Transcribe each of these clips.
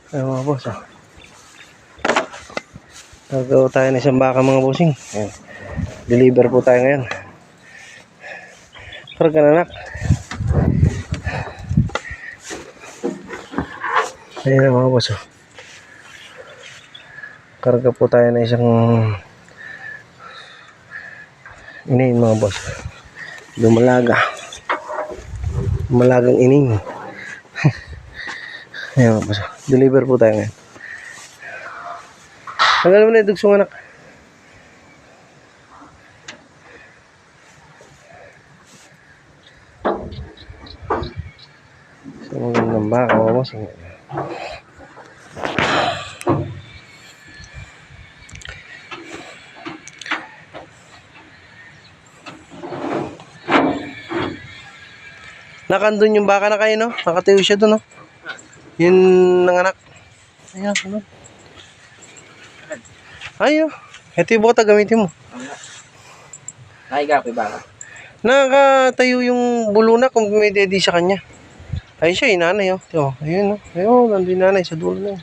Ayan mga boss, oh. Nagawa tayo ng isang baka mga bossing. Ayan. Deliver po tayo ngayon. Karga na anak. Ayan mga boss, oh. Karga po tayo ng isang inahin mga boss. Lumalagang inahin. Ayan mga boss, oh. Deliver po tayo ngayon. Tanggal mo na yung dugsong anak. So magandang baka mga boss. Nakandun yung baka na kayo, no? Nakatayo siya doon, no? Yun nanganak. Ayan, ano? Ayun. Ito yung bota gamitin mo. Naiga ko yung baka. Nakatayo yung bulunak kung may dedi sa kanya. Ayun siya, yung nanay, oh. Ito, ayun, oh. Ayun, nandun yung nanay sa dulo na yun.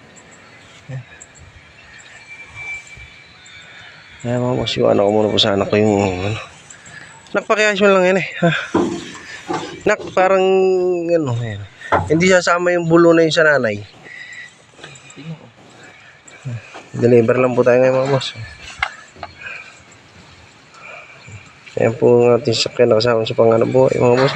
Ayan, mga boss, yung anak ko muna po sa anak ko yung, ano. Nakpakiyas mo lang yan, eh. Ha? Nak, parang, ano, ayan. Hindi sasama yung bulo na yung sa nanay. Deliver lang po tayo ngayon mga boss. Ayan po ang ating sakyan na kasama sa panganap buhay mga boss.